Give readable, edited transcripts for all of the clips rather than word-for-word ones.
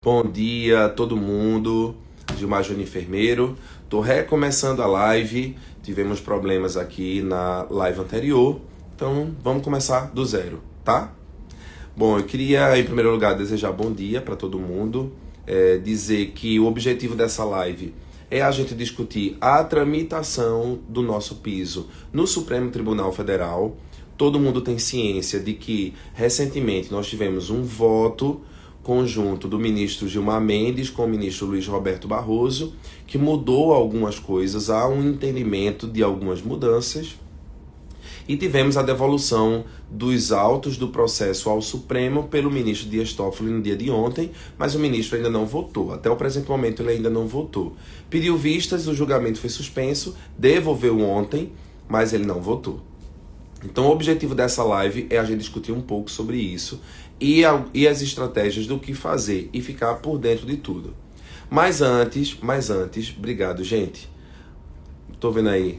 Bom dia a todo mundo, Gilmar Júnior Enfermeiro. Estou recomeçando a live, tivemos problemas aqui na live anterior, então vamos começar do zero, tá? Bom, eu queria em primeiro lugar desejar bom dia para todo mundo, dizer que o objetivo dessa live é a gente discutir a tramitação do nosso piso no Supremo Tribunal Federal. Todo mundo tem ciência de que recentemente nós tivemos um voto conjunto do ministro Gilmar Mendes com o ministro Luiz Roberto Barroso, que mudou algumas coisas, há um entendimento de algumas mudanças, e tivemos a devolução dos autos do processo ao Supremo pelo ministro Dias Toffoli no dia de ontem, mas o ministro ainda não votou, até o presente momento ele ainda não votou. Pediu vistas, o julgamento foi suspenso, devolveu ontem, mas ele não votou. Então o objetivo dessa live é a gente discutir um pouco sobre isso e as estratégias do que fazer e ficar por dentro de tudo. Mas antes, obrigado, gente. Tô vendo aí,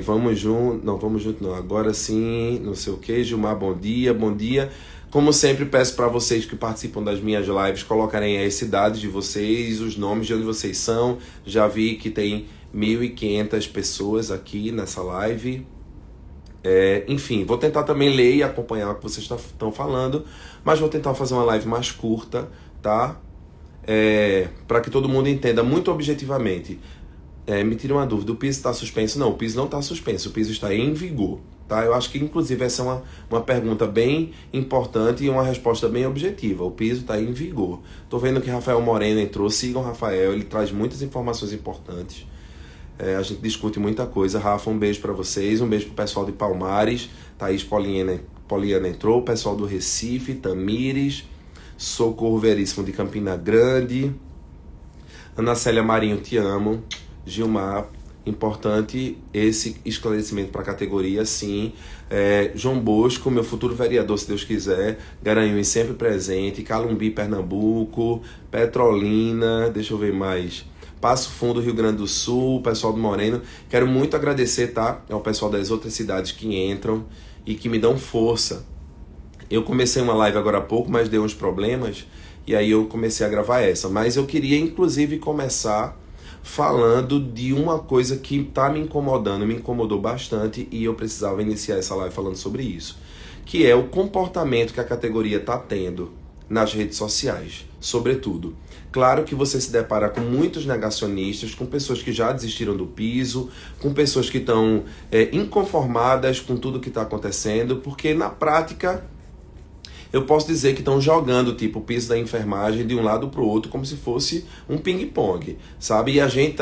vamos junto não, agora sim, não sei o que, Gilmar, bom dia. Como sempre, peço para vocês que participam das minhas lives colocarem as cidades de vocês, os nomes de onde vocês são. Já vi que tem 1.500 pessoas aqui nessa live. Enfim, vou tentar também ler e acompanhar o que vocês estão falando, mas vou tentar fazer uma live mais curta, tá? Para que todo mundo entenda muito objetivamente. Me tira uma dúvida, o piso está suspenso? Não, o piso não está suspenso, o piso está em vigor, tá? Eu acho que inclusive essa é uma pergunta bem importante e uma resposta bem objetiva. O piso está em vigor. Tô vendo que Rafael Moreno entrou, sigam o Rafael, ele traz muitas informações importantes. A gente discute muita coisa. Rafa, um beijo para vocês, um beijo pro pessoal de Palmares, Thaís Poliana entrou, o pessoal do Recife, Tamires, Socorro Veríssimo de Campina Grande, Ana Célia Marinho, te amo, Gilmar, importante esse esclarecimento para a categoria, sim. João Bosco, meu futuro vereador, se Deus quiser, Garanhuns sempre presente, Calumbi, Pernambuco, Petrolina, deixa eu ver mais... Passo Fundo, Rio Grande do Sul, o pessoal do Moreno. Quero muito agradecer, tá? Ao pessoal das outras cidades que entram e que me dão força. Eu comecei uma live agora há pouco, mas deu uns problemas e aí eu comecei a gravar essa. Mas eu queria, inclusive, começar falando de uma coisa que tá me incomodando, me incomodou bastante e eu precisava iniciar essa live falando sobre isso. Que é o comportamento que a categoria tá tendo nas redes sociais, sobretudo. Claro que você se depara com muitos negacionistas, com pessoas que já desistiram do piso, com pessoas que estão inconformadas com tudo que está acontecendo, porque na prática eu posso dizer que estão jogando tipo o piso da enfermagem de um lado para o outro como se fosse um ping-pong, sabe? E a gente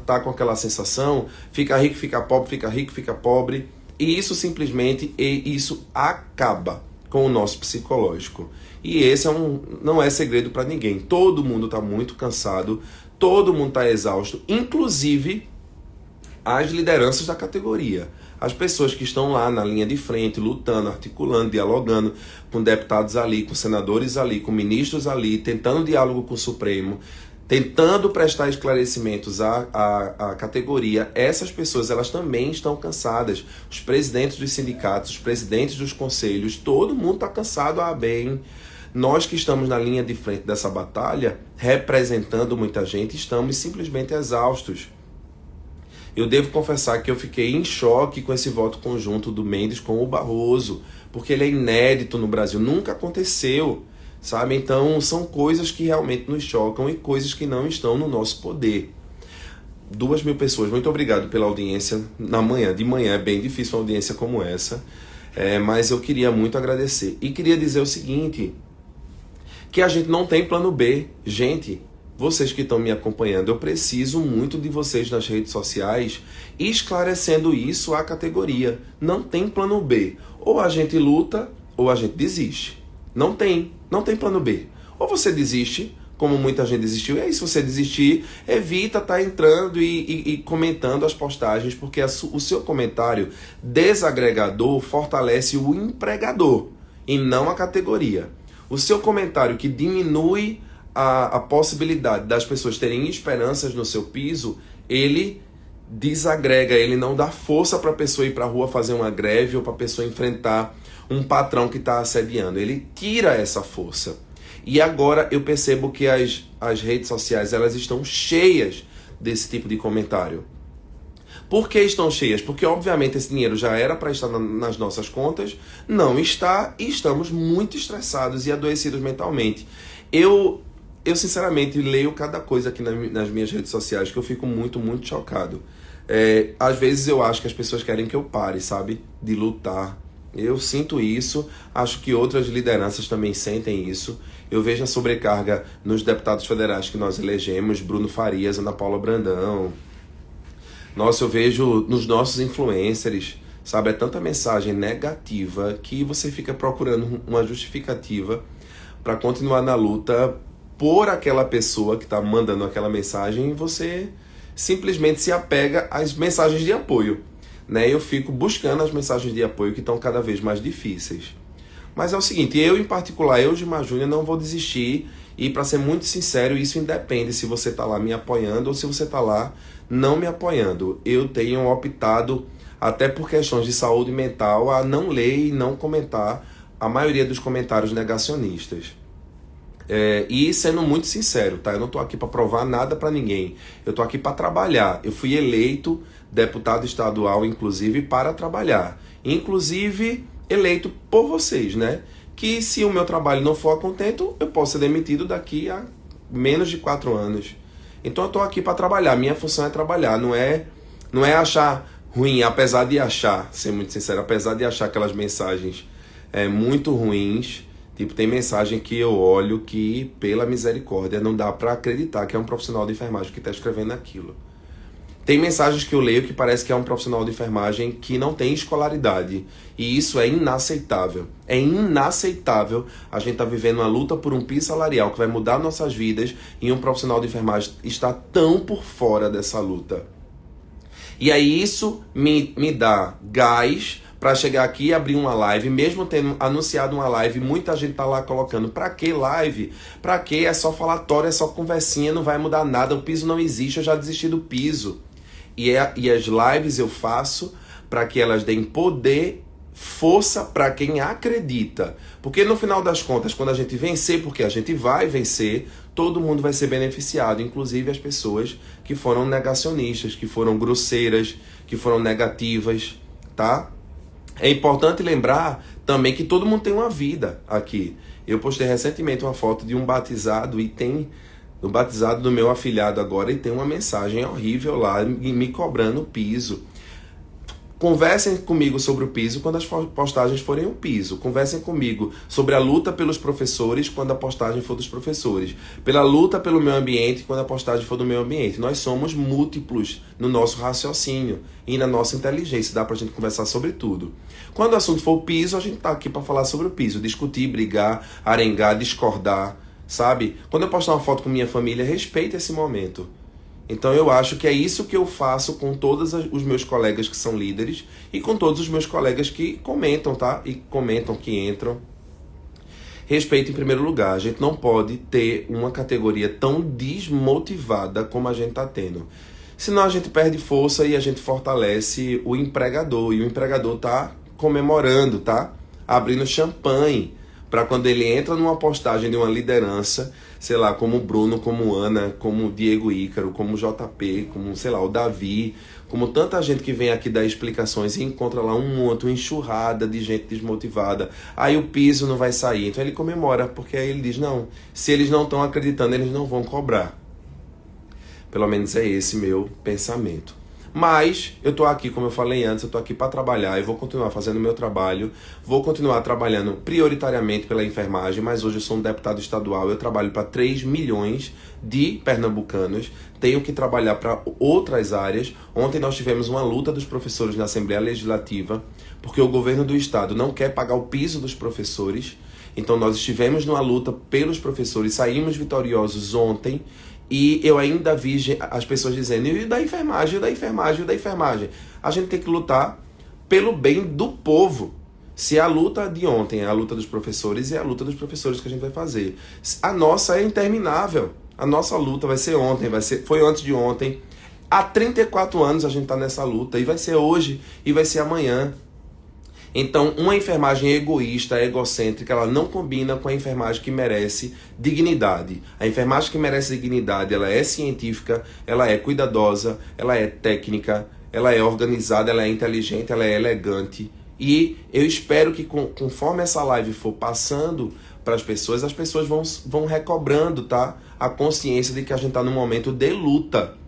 tá com aquela sensação, fica rico, fica pobre, fica rico, fica pobre, e isso simplesmente isso acaba com o nosso psicológico. E esse não é segredo para ninguém. Todo mundo está muito cansado, todo mundo está exausto, inclusive as lideranças da categoria. As pessoas que estão lá na linha de frente, lutando, articulando, dialogando com deputados ali, com senadores ali, com ministros ali, tentando diálogo com o Supremo, tentando prestar esclarecimentos à categoria. Essas pessoas, elas também estão cansadas. Os presidentes dos sindicatos, os presidentes dos conselhos, todo mundo está cansado, bem. Nós que estamos na linha de frente dessa batalha, representando muita gente, estamos simplesmente exaustos. Eu devo confessar que eu fiquei em choque com esse voto conjunto do Mendes com o Barroso, porque ele é inédito no Brasil, nunca aconteceu, sabe? Então são coisas que realmente nos chocam e coisas que não estão no nosso poder. 2.000 pessoas, muito obrigado pela audiência de manhã, é bem difícil uma audiência como essa, mas eu queria muito agradecer. E queria dizer o seguinte, que a gente não tem plano B. Gente, vocês que estão me acompanhando, eu preciso muito de vocês nas redes sociais esclarecendo isso à categoria. Não tem plano B. Ou a gente luta, ou a gente desiste. Não tem plano B. Ou você desiste, como muita gente desistiu, e aí se você desistir, evita estar entrando e comentando as postagens, porque o seu comentário desagregador fortalece o empregador e não a categoria. O seu comentário que diminui a possibilidade das pessoas terem esperanças no seu piso, ele desagrega, ele não dá força para a pessoa ir para a rua fazer uma greve ou para a pessoa enfrentar um patrão que está assediando. Ele tira essa força. E agora eu percebo que as redes sociais, elas estão cheias desse tipo de comentário. Por que estão cheias? Porque, obviamente, esse dinheiro já era para estar nas nossas contas, não está, e estamos muito estressados e adoecidos mentalmente. Eu sinceramente, leio cada coisa aqui nas minhas redes sociais que eu fico muito, muito chocado. Às vezes eu acho que as pessoas querem que eu pare, sabe? De lutar. Eu sinto isso, acho que outras lideranças também sentem isso. Eu vejo a sobrecarga nos deputados federais que nós elegemos, Bruno Farias, Ana Paula Brandão. Nossa, eu vejo nos nossos influencers, sabe? É tanta mensagem negativa que você fica procurando uma justificativa para continuar na luta por aquela pessoa que está mandando aquela mensagem e você simplesmente se apega às mensagens de apoio, né? Eu fico buscando as mensagens de apoio que estão cada vez mais difíceis. Mas é o seguinte, eu em particular, eu Gilmar Júnior, não vou desistir e, para ser muito sincero, isso independe se você está lá me apoiando ou se você está lá não me apoiando. Eu tenho optado, até por questões de saúde mental, a não ler e não comentar a maioria dos comentários negacionistas. E sendo muito sincero, tá? Eu não tô aqui para provar nada para ninguém. Eu tô aqui para trabalhar. Eu fui eleito deputado estadual, inclusive, para trabalhar. Inclusive, eleito por vocês, né? Que se o meu trabalho não for a contento, eu posso ser demitido daqui a menos de 4 anos. Então eu tô aqui para trabalhar. Minha função é trabalhar, não é achar ruim, apesar de achar, ser muito sincero, apesar de achar aquelas mensagens muito ruins. Tipo, tem mensagem que eu olho que, pela misericórdia, não dá pra acreditar que é um profissional de enfermagem que tá escrevendo aquilo. Tem mensagens que eu leio que parece que é um profissional de enfermagem que não tem escolaridade. E isso é inaceitável. É inaceitável a gente tá vivendo uma luta por um piso salarial que vai mudar nossas vidas e um profissional de enfermagem está tão por fora dessa luta. E aí isso me dá gás para chegar aqui e abrir uma live, mesmo tendo anunciado uma live, muita gente tá lá colocando, pra que live? Pra que? É só falatório, é só conversinha, não vai mudar nada, o piso não existe, eu já desisti do piso. E as lives eu faço para que elas deem poder, força para quem acredita. Porque no final das contas, quando a gente vencer, porque a gente vai vencer, todo mundo vai ser beneficiado, inclusive as pessoas que foram negacionistas, que foram grosseiras, que foram negativas, tá? É importante lembrar também que todo mundo tem uma vida aqui. Eu postei recentemente uma foto de um batizado e tem o batizado do meu afilhado agora e tem uma mensagem horrível lá me cobrando o piso. Conversem comigo sobre o piso quando as postagens forem o piso. Conversem comigo sobre a luta pelos professores quando a postagem for dos professores. Pela luta pelo meio ambiente quando a postagem for do meio ambiente. Nós somos múltiplos no nosso raciocínio e na nossa inteligência. Dá pra gente conversar sobre tudo. Quando o assunto for o piso, a gente tá aqui para falar sobre o piso. Discutir, brigar, arengar, discordar, sabe? Quando eu postar uma foto com minha família, respeite esse momento. Então eu acho que é isso que eu faço com todos os meus colegas que são líderes e com todos os meus colegas que comentam, tá? E comentam, que entram. Respeito em primeiro lugar. A gente não pode ter uma categoria tão desmotivada como a gente está tendo. Senão a gente perde força e a gente fortalece o empregador. E o empregador tá comemorando, tá? Abrindo champanhe para quando ele entra numa postagem de uma liderança, sei lá, como o Bruno, como Ana, como o Diego Ícaro, como o JP, como, sei lá, o Davi, como tanta gente que vem aqui dar explicações e encontra lá um monte, uma enxurrada de gente desmotivada. Aí o piso não vai sair. Então ele comemora, porque aí ele diz, não, se eles não estão acreditando, eles não vão cobrar. Pelo menos é esse meu pensamento. Mas eu tô aqui, como eu falei antes, eu tô aqui para trabalhar, eu vou continuar fazendo o meu trabalho, vou continuar trabalhando prioritariamente pela enfermagem, mas hoje eu sou um deputado estadual, eu trabalho para 3 milhões de pernambucanos, tenho que trabalhar para outras áreas. Ontem nós tivemos uma luta dos professores na Assembleia Legislativa, porque o governo do estado não quer pagar o piso dos professores, então nós estivemos numa luta pelos professores, saímos vitoriosos ontem. E eu ainda vi as pessoas dizendo, e da enfermagem, e da enfermagem, e da enfermagem. A gente tem que lutar pelo bem do povo. Se a luta de ontem é a luta dos professores, é a luta dos professores que a gente vai fazer. A nossa é interminável. A nossa luta vai ser ontem, foi antes de ontem. Há 34 anos a gente está nessa luta, e vai ser hoje, e vai ser amanhã. Então, uma enfermagem egoísta, egocêntrica, ela não combina com a enfermagem que merece dignidade. A enfermagem que merece dignidade, ela é científica, ela é cuidadosa, ela é técnica, ela é organizada, ela é inteligente, ela é elegante. E eu espero que conforme essa live for passando para as pessoas vão recobrando, tá? A consciência de que a gente está num momento de luta.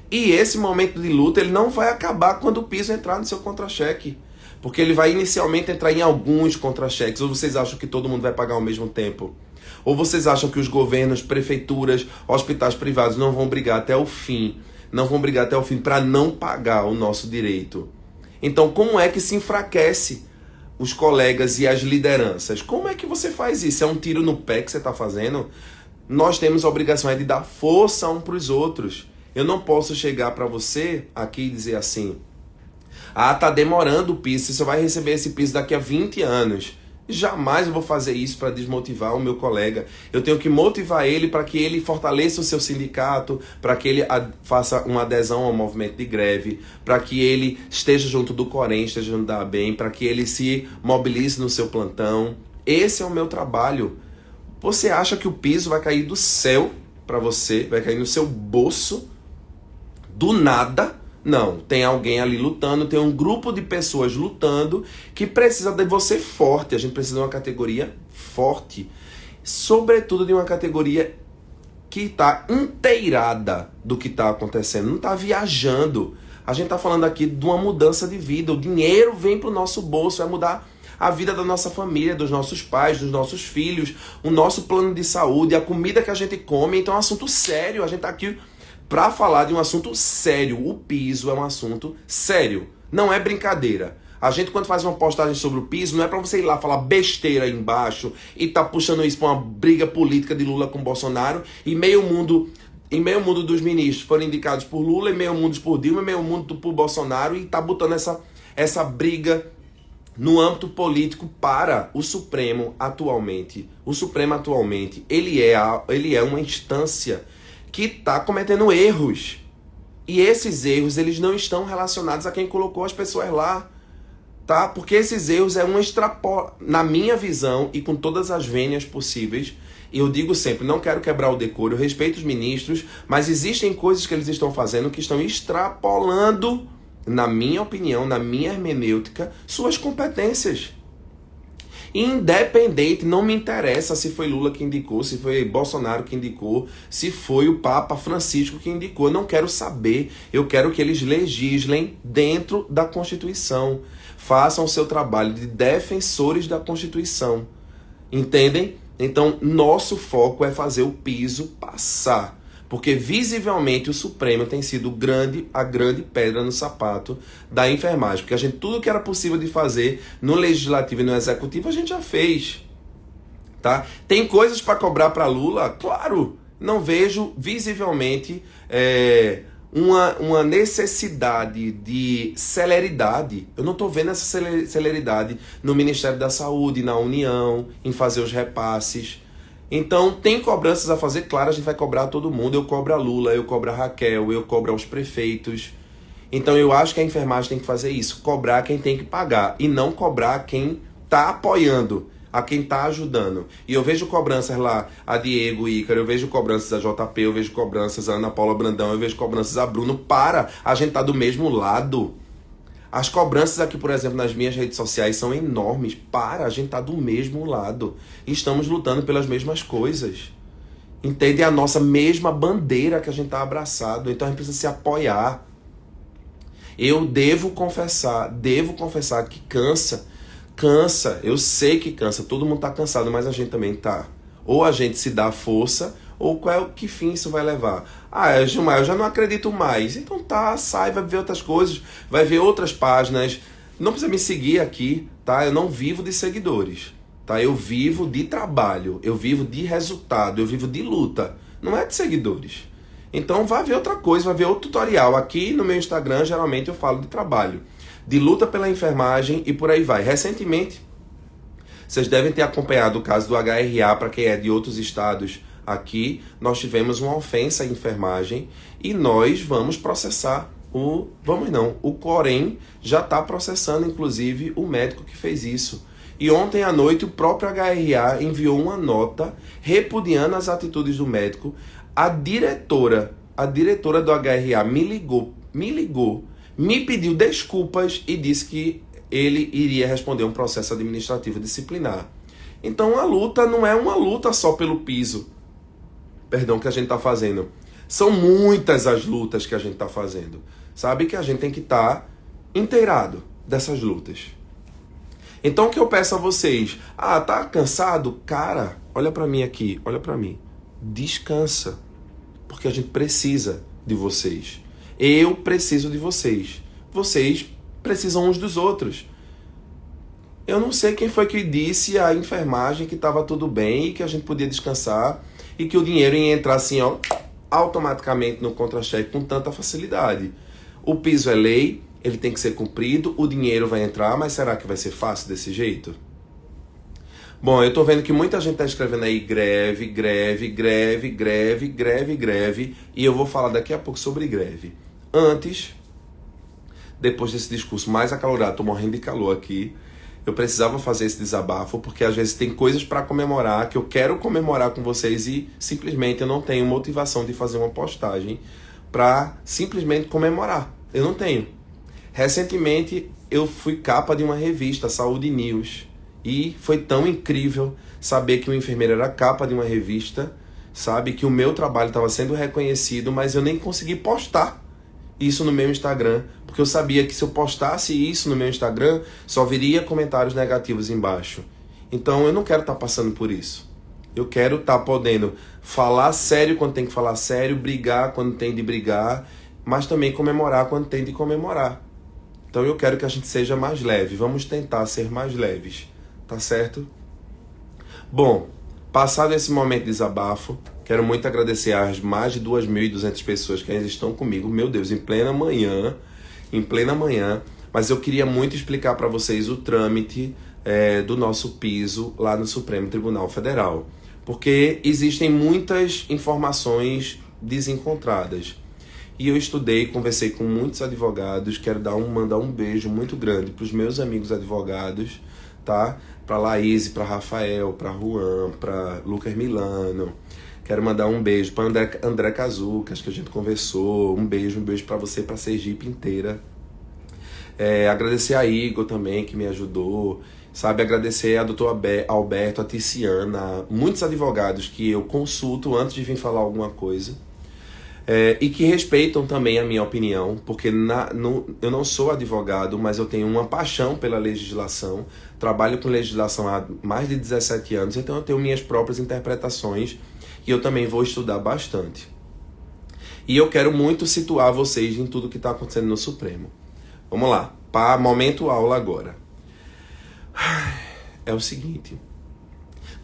E esse momento de luta, ele não vai acabar quando o piso entrar no seu contra-cheque. Porque ele vai inicialmente entrar em alguns contra-cheques. Ou vocês acham que todo mundo vai pagar ao mesmo tempo? Ou vocês acham que os governos, prefeituras, hospitais privados não vão brigar até o fim? Não vão brigar até o fim para não pagar o nosso direito? Então, como é que se enfraquece os colegas e as lideranças? Como é que você faz isso? É um tiro no pé que você está fazendo? Nós temos a obrigação de dar força um para os outros. Eu não posso chegar para você aqui e dizer assim: ah, tá demorando o piso, você só vai receber esse piso daqui a 20 anos. Jamais eu vou fazer isso para desmotivar o meu colega. Eu tenho que motivar ele para que ele fortaleça o seu sindicato, para que ele faça uma adesão ao movimento de greve, para que ele esteja junto do Corém, esteja junto da ABEM, para que ele se mobilize no seu plantão. Esse é o meu trabalho. Você acha que o piso vai cair do céu para você, vai cair no seu bolso, do nada? Não, tem alguém ali lutando, tem um grupo de pessoas lutando que precisa de você forte. A gente precisa de uma categoria forte, sobretudo de uma categoria que está inteirada do que está acontecendo, não está viajando. A gente está falando aqui de uma mudança de vida, o dinheiro vem para o nosso bolso, vai mudar a vida da nossa família, dos nossos pais, dos nossos filhos, o nosso plano de saúde, a comida que a gente come. Então é um assunto sério, a gente está aqui para falar de um assunto sério. O piso é um assunto sério, não é brincadeira. A gente, quando faz uma postagem sobre o piso, não é para você ir lá falar besteira aí embaixo e tá puxando isso para uma briga política de Lula com Bolsonaro e meio mundo dos ministros foram indicados por Lula, e meio mundo por Dilma, e meio mundo por Bolsonaro, e tá botando essa briga no âmbito político para o Supremo atualmente. O Supremo atualmente, ele é uma instância que está cometendo erros. E esses erros, eles não estão relacionados a quem colocou as pessoas lá, tá? Porque esses erros é na minha visão, e com todas as vênias possíveis, e eu digo sempre, não quero quebrar o decoro, eu respeito os ministros, mas existem coisas que eles estão fazendo que estão extrapolando, na minha opinião, na minha hermenêutica, suas competências. Independente, não me interessa se foi Lula que indicou, se foi Bolsonaro que indicou, se foi o Papa Francisco que indicou. Eu não quero saber. Eu quero que eles legislem dentro da Constituição. Façam o seu trabalho de defensores da Constituição. Entendem? Então, nosso foco é fazer o piso passar. Porque visivelmente o Supremo tem sido a grande pedra no sapato da enfermagem. Porque tudo que era possível de fazer no Legislativo e no Executivo, a gente já fez. Tá? Tem coisas para cobrar para Lula? Claro! Não vejo visivelmente uma necessidade de celeridade. Eu não estou vendo essa celeridade no Ministério da Saúde, na União, em fazer os repasses. Então, tem cobranças a fazer? Claro, a gente vai cobrar todo mundo. Eu cobro a Lula, eu cobro a Raquel, eu cobro aos prefeitos. Então, eu acho que a enfermagem tem que fazer isso. Cobrar quem tem que pagar e não cobrar quem está apoiando, a quem está ajudando. E eu vejo cobranças lá, a Diego Ícaro, eu vejo cobranças a JP, eu vejo cobranças a Ana Paula Brandão, eu vejo cobranças a Bruno. Para, a gente tá do mesmo lado. As cobranças aqui, por exemplo, nas minhas redes sociais são enormes. Para, a gente tá do mesmo lado. Estamos lutando pelas mesmas coisas. Entende? É a nossa mesma bandeira que a gente tá abraçado. Então a gente precisa se apoiar. Eu devo confessar que cansa. Cansa, eu sei que cansa. Todo mundo tá cansado, mas a gente também tá. Ou a gente se dá força, ou que fim isso vai levar? Ah, Gilmar, eu já não acredito mais. Então tá, sai, vai ver outras coisas, vai ver outras páginas. Não precisa me seguir aqui, tá? Eu não vivo de seguidores, tá? Eu vivo de trabalho, eu vivo de resultado, eu vivo de luta. Não é de seguidores. Então vai ver outra coisa, vai ver outro tutorial. Aqui no meu Instagram, geralmente eu falo de trabalho, de luta pela enfermagem e por aí vai. Recentemente, vocês devem ter acompanhado o caso do HRA, para quem é de outros estados. Aqui nós tivemos uma ofensa à enfermagem e nós vamos processar O Corém já está processando, inclusive, o médico que fez isso. E ontem à noite o próprio HRA enviou uma nota repudiando as atitudes do médico. A diretora do HRA me ligou, me pediu desculpas e disse que ele iria responder um processo administrativo disciplinar. Então a luta não é uma luta só pelo piso, que a gente está fazendo. São muitas as lutas que a gente está fazendo. Sabe que a gente tem que estar inteirado dessas lutas. Então o que eu peço a vocês? Tá cansado? Cara, olha pra mim aqui, olha pra mim. Descansa. Porque a gente precisa de vocês. Eu preciso de vocês. Vocês precisam uns dos outros. Eu não sei quem foi que disse à enfermagem que estava tudo bem e que a gente podia descansar e que o dinheiro ia entrar assim, automaticamente no contra-cheque com tanta facilidade. O piso é lei, ele tem que ser cumprido, o dinheiro vai entrar, mas será que vai ser fácil desse jeito? Bom, eu tô vendo que muita gente tá escrevendo aí greve, e eu vou falar daqui a pouco sobre greve. Antes, depois desse discurso mais acalorado, tô morrendo de calor aqui, eu precisava fazer esse desabafo, porque às vezes tem coisas para comemorar, que eu quero comemorar com vocês e simplesmente eu não tenho motivação de fazer uma postagem para simplesmente comemorar. Eu não tenho. Recentemente eu fui capa de uma revista, Saúde News, e foi tão incrível saber que um enfermeiro era capa de uma revista, sabe, que o meu trabalho estava sendo reconhecido, mas eu nem consegui postar isso no meu Instagram, porque eu sabia que se eu postasse isso no meu Instagram, só viria comentários negativos embaixo. Então eu não quero estar passando por isso. Eu quero estar podendo falar sério quando tem que falar sério, brigar quando tem de brigar, mas também comemorar quando tem de comemorar. Então eu quero que a gente seja mais leve. Vamos tentar ser mais leves, tá certo? Bom, passado esse momento de desabafo, quero muito agradecer às mais de 2.200 pessoas que ainda estão comigo. Meu Deus, em plena manhã. Mas eu queria muito explicar para vocês o trâmite do nosso piso lá no Supremo Tribunal Federal. Porque existem muitas informações desencontradas. E eu estudei, conversei com muitos advogados, quero mandar um beijo muito grande para os meus amigos advogados, tá? Para Laís, para Rafael, para Juan, para Lucas Milano. Quero mandar um beijo para André Cazucas, que a gente conversou. Um beijo para você, para Sergipe inteira. Agradecer a Igor também, que me ajudou. Sabe, agradecer a doutor Alberto, a Tiziana, muitos advogados que eu consulto antes de vir falar alguma coisa. E que respeitam também a minha opinião, porque eu não sou advogado, mas eu tenho uma paixão pela legislação, trabalho com legislação há mais de 17 anos, então eu tenho minhas próprias interpretações e eu também vou estudar bastante. E eu quero muito situar vocês em tudo que está acontecendo no Supremo. Vamos lá, para momento aula agora. É o seguinte...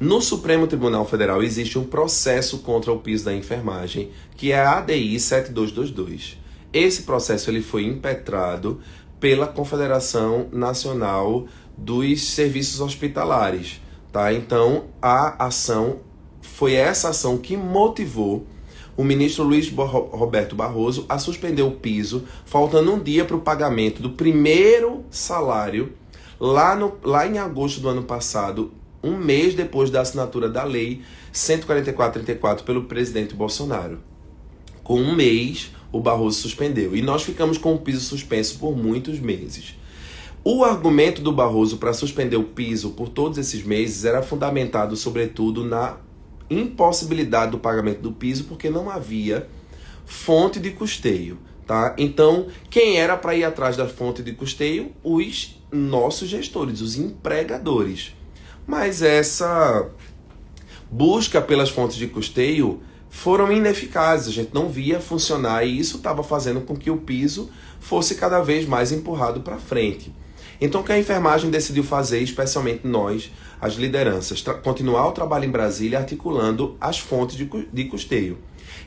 No Supremo Tribunal Federal existe um processo contra o piso da enfermagem, que é a ADI 7222. Esse processo ele foi impetrado pela Confederação Nacional dos Serviços Hospitalares. Tá? Então, foi essa ação que motivou o ministro Luiz Roberto Barroso a suspender o piso, faltando um dia para o pagamento do primeiro salário, lá em agosto do ano passado, um mês depois da assinatura da Lei 144/34 pelo presidente Bolsonaro. Com um mês, o Barroso suspendeu. E nós ficamos com o piso suspenso por muitos meses. O argumento do Barroso para suspender o piso por todos esses meses era fundamentado, sobretudo, na impossibilidade do pagamento do piso, porque não havia fonte de custeio. Tá? Então, quem era para ir atrás da fonte de custeio? Os nossos gestores, os empregadores. Mas essa busca pelas fontes de custeio foram ineficazes, a gente não via funcionar e isso estava fazendo com que o piso fosse cada vez mais empurrado para frente. Então o que a enfermagem decidiu fazer, especialmente nós, as lideranças, continuar o trabalho em Brasília articulando as fontes de custeio.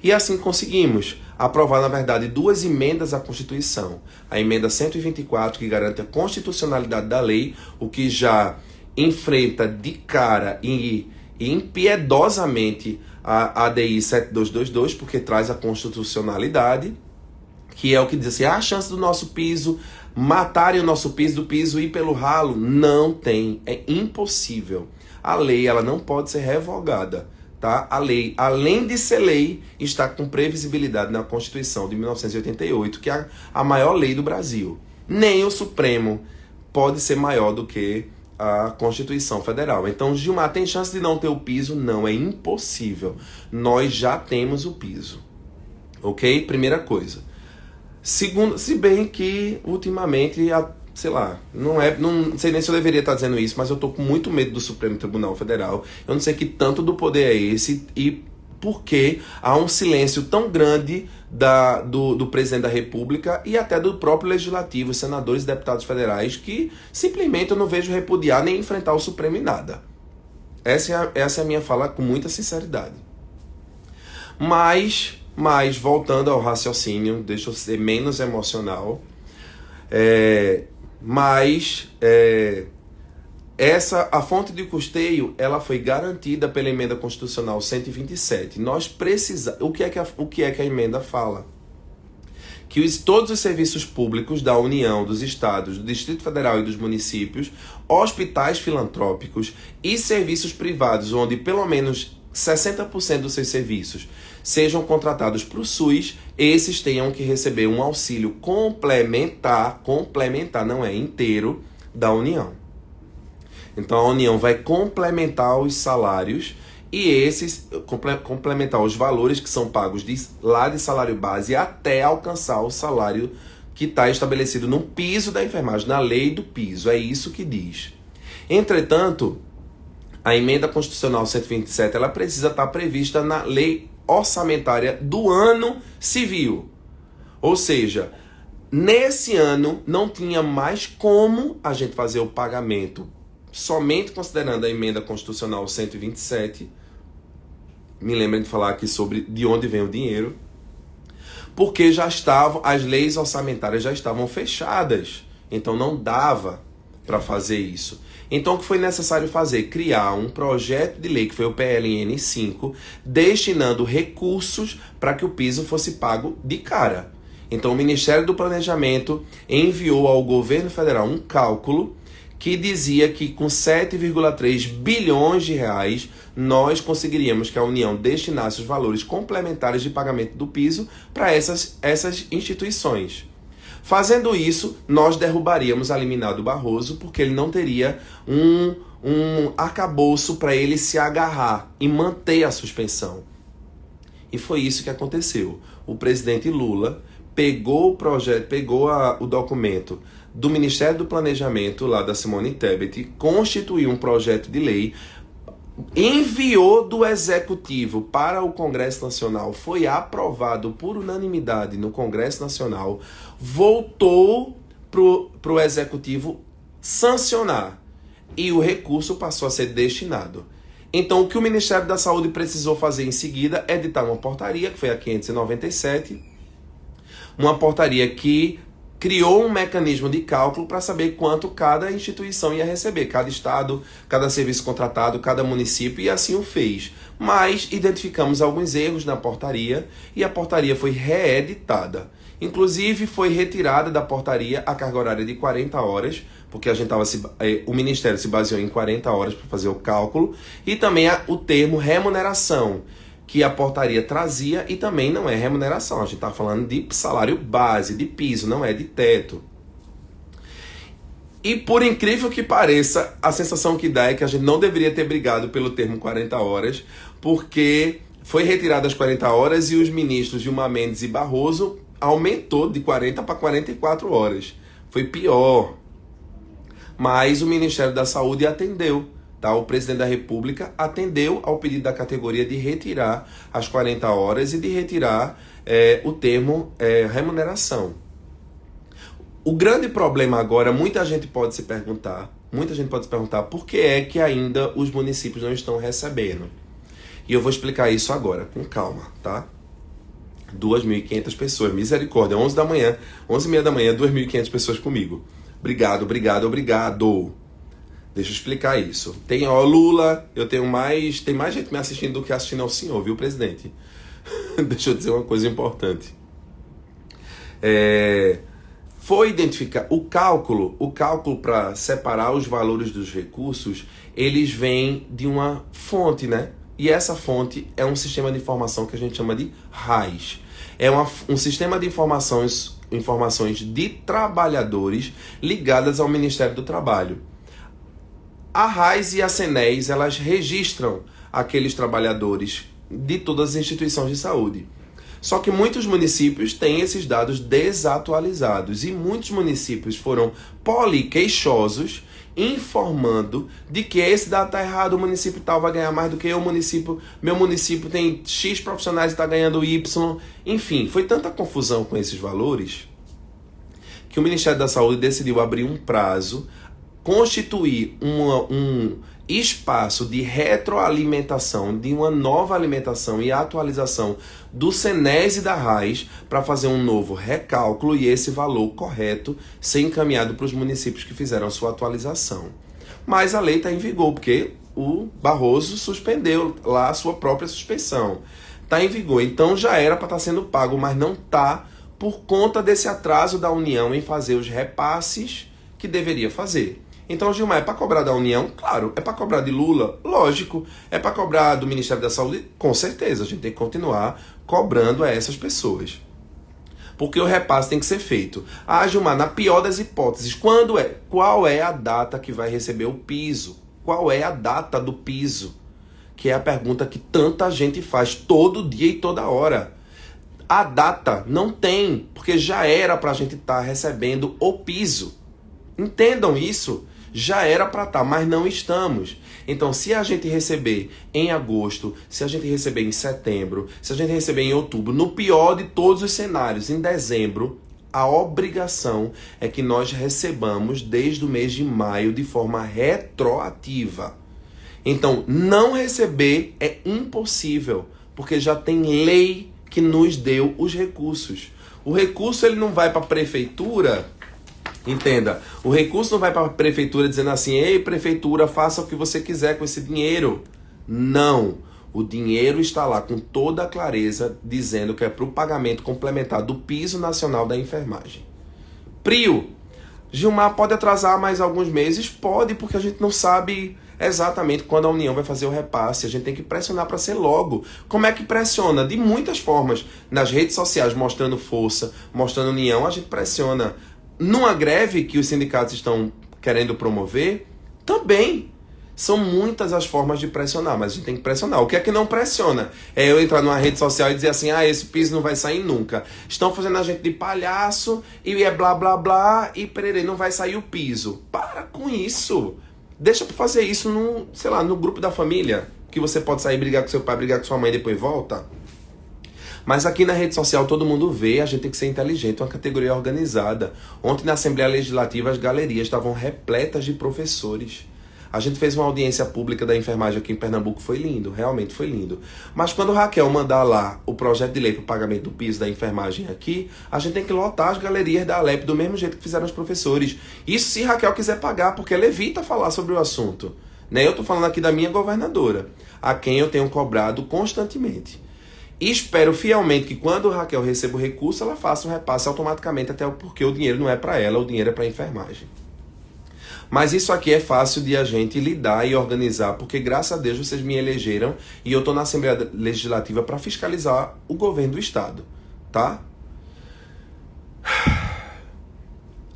E assim conseguimos aprovar, na verdade, 2 emendas à Constituição. A emenda 124, que garante a constitucionalidade da lei, o que já enfrenta de cara e impiedosamente a ADI 7222, porque traz a constitucionalidade, que é o que diz assim, a chance do nosso piso, matarem o nosso piso, do piso ir pelo ralo, não tem, é impossível. A lei, ela não pode ser revogada, tá? A lei, além de ser lei, está com previsibilidade na Constituição de 1988, que é a maior lei do Brasil. Nem o Supremo pode ser maior do que a Constituição Federal. Então, Gilmar, tem chance de não ter o piso? Não, é impossível. Nós já temos o piso. Ok? Primeira coisa. Segundo, se bem que, ultimamente, sei lá, não sei nem se eu deveria estar dizendo isso, mas eu tô com muito medo do Supremo Tribunal Federal. Eu não sei que tanto do poder é esse e por que há um silêncio tão grande do presidente da República e até do próprio Legislativo, senadores e deputados federais, que simplesmente eu não vejo repudiar nem enfrentar o Supremo em nada. Essa é a minha fala com muita sinceridade. Mas voltando ao raciocínio, deixa eu ser menos emocional, a fonte de custeio, ela foi garantida pela Emenda Constitucional 127. Nós precisamos... O que é que a emenda fala? Que todos os serviços públicos da União, dos Estados, do Distrito Federal e dos municípios, hospitais filantrópicos e serviços privados, onde pelo menos 60% dos seus serviços sejam contratados para o SUS, esses tenham que receber um auxílio complementar, não é inteiro, da União. Então a União vai complementar os salários e esses complementar os valores que são pagos lá de salário base até alcançar o salário que está estabelecido no piso da enfermagem, na lei do piso. É isso que diz. Entretanto, a Emenda Constitucional 127 ela precisa estar prevista na lei orçamentária do ano civil. Ou seja, nesse ano não tinha mais como a gente fazer o pagamento somente considerando a Emenda Constitucional 127, me lembrem de falar aqui sobre de onde vem o dinheiro, porque as leis orçamentárias já estavam fechadas, então não dava para fazer isso. Então o que foi necessário fazer? Criar um projeto de lei, que foi o PLN 5, destinando recursos para que o piso fosse pago de cara. Então o Ministério do Planejamento enviou ao governo federal um cálculo que dizia que com 7,3 bilhões de reais nós conseguiríamos que a União destinasse os valores complementares de pagamento do piso para essas instituições. Fazendo isso, nós derrubaríamos a liminar do Barroso, porque ele não teria um arcabouço para ele se agarrar e manter a suspensão. E foi isso que aconteceu. O presidente Lula pegou o documento do Ministério do Planejamento, lá da Simone Tebet, constituiu um projeto de lei, enviou do Executivo para o Congresso Nacional, foi aprovado por unanimidade no Congresso Nacional, voltou para o Executivo sancionar e o recurso passou a ser destinado. Então, o que o Ministério da Saúde precisou fazer em seguida é editar uma portaria, que foi a 597, uma portaria que criou um mecanismo de cálculo para saber quanto cada instituição ia receber, cada estado, cada serviço contratado, cada município, e assim o fez. Mas identificamos alguns erros na portaria e a portaria foi reeditada. Inclusive foi retirada da portaria a carga horária de 40 horas, porque o Ministério se baseou em 40 horas para fazer o cálculo, e também o termo remuneração, que a portaria trazia, e também não é remuneração. A gente está falando de salário base, de piso, não é de teto. E por incrível que pareça, a sensação que dá é que a gente não deveria ter brigado pelo termo 40 horas, porque foi retirado as 40 horas e os ministros Gilmar Mendes e Barroso aumentou de 40 para 44 horas. Foi pior. Mas o Ministério da Saúde atendeu. Tá? O presidente da República atendeu ao pedido da categoria de retirar as 40 horas e de retirar o termo remuneração. O grande problema agora, muita gente pode se perguntar por que é que ainda os municípios não estão recebendo. E eu vou explicar isso agora, com calma, tá? 2.500 pessoas, misericórdia, 11h30 da manhã, 2.500 pessoas comigo. Obrigado. Deixa eu explicar isso. Tem, Lula, tem mais gente me assistindo do que assistindo ao senhor, viu, presidente? Deixa eu dizer uma coisa importante. Foi identificar o cálculo para separar os valores dos recursos, eles vêm de uma fonte, né? E essa fonte é um sistema de informação que a gente chama de RAIS. É um sistema de informações de trabalhadores ligadas ao Ministério do Trabalho. A RAIS e a CENES, elas registram aqueles trabalhadores de todas as instituições de saúde. Só que muitos municípios têm esses dados desatualizados e muitos municípios foram poliqueixosos informando de que esse dado está errado, o município tal vai ganhar mais do que meu município tem X profissionais e está ganhando Y. Enfim, foi tanta confusão com esses valores que o Ministério da Saúde decidiu abrir um prazo, constituir um espaço de retroalimentação, de uma nova alimentação e atualização do CENES e da RAIS para fazer um novo recálculo e esse valor correto ser encaminhado para os municípios que fizeram a sua atualização. Mas a lei está em vigor, porque o Barroso suspendeu lá a sua própria suspensão. Está em vigor, então já era para estar sendo pago, mas não está por conta desse atraso da União em fazer os repasses que deveria fazer. Então, Gilmar, é para cobrar da União? Claro. É para cobrar de Lula? Lógico. É para cobrar do Ministério da Saúde? Com certeza. A gente tem que continuar cobrando a essas pessoas. Porque o repasse tem que ser feito. Ah, Gilmar, na pior das hipóteses, quando é? Qual é a data que vai receber o piso? Qual é a data do piso? Que é a pergunta que tanta gente faz todo dia e toda hora. A data não tem, porque já era para a gente estar recebendo o piso. Entendam isso. Já era para estar, mas não estamos. Então, se a gente receber em agosto, se a gente receber em setembro, se a gente receber em outubro, no pior de todos os cenários, em dezembro, a obrigação é que nós recebamos desde o mês de maio de forma retroativa. Então, não receber é impossível, porque já tem lei que nos deu os recursos. O recurso ele não vai para a prefeitura. Entenda, o recurso não vai para a prefeitura dizendo assim: ei, prefeitura, faça o que você quiser com esse dinheiro. Não, o dinheiro está lá com toda a clareza dizendo que é para o pagamento complementar do piso nacional da enfermagem. Prio, Gilmar, pode atrasar mais alguns meses? Pode, porque a gente não sabe exatamente quando a União vai fazer o repasse. A gente tem que pressionar para ser logo. Como é que pressiona? De muitas formas. Nas redes sociais, mostrando força, mostrando união, a gente pressiona. Numa greve que os sindicatos estão querendo promover, também são muitas as formas de pressionar, mas a gente tem que pressionar. O que é que não pressiona? É eu entrar numa rede social e dizer assim: ah, esse piso não vai sair nunca. Estão fazendo a gente de palhaço e é blá blá blá e pererê, não vai sair o piso. Para com isso. Deixa pra fazer isso no grupo da família, que você pode sair brigar com seu pai, brigar com sua mãe e depois volta. Mas aqui na rede social todo mundo vê, a gente tem que ser inteligente, uma categoria organizada. Ontem na Assembleia Legislativa as galerias estavam repletas de professores. A gente fez uma audiência pública da enfermagem aqui em Pernambuco, foi lindo, realmente foi lindo. Mas quando Raquel mandar lá o projeto de lei para o pagamento do piso da enfermagem aqui, a gente tem que lotar as galerias da Alep do mesmo jeito que fizeram os professores. Isso se Raquel quiser pagar, porque ela evita falar sobre o assunto. Né? Eu estou falando aqui da minha governadora, a quem eu tenho cobrado constantemente. E espero fielmente que quando Raquel receba o recurso, ela faça um repasse automaticamente, até porque o dinheiro não é para ela, o dinheiro é para a enfermagem. Mas isso aqui é fácil de a gente lidar e organizar, porque graças a Deus vocês me elegeram e eu estou na Assembleia Legislativa para fiscalizar o governo do Estado, tá?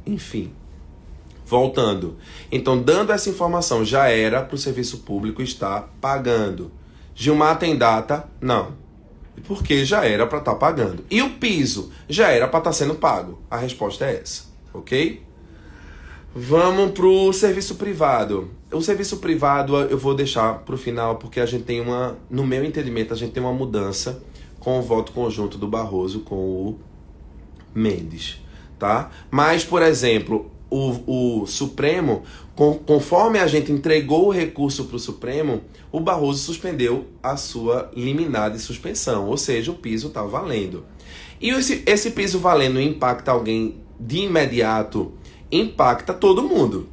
Enfim, voltando. Então, dando essa informação, já era para o serviço público estar pagando. Gilmar tem data? Não. Porque já era para estar pagando. E o piso já era para estar sendo pago. A resposta é essa, ok? Vamos para o serviço privado. O serviço privado eu vou deixar para o final, porque a gente tem no meu entendimento, a gente tem uma mudança com o voto conjunto do Barroso com o Mendes, tá? Mas, por exemplo, o Supremo, conforme a gente entregou o recurso para o Supremo, o Barroso suspendeu a sua liminar de suspensão, ou seja, o piso está valendo. E esse piso valendo impacta alguém de imediato? Impacta todo mundo.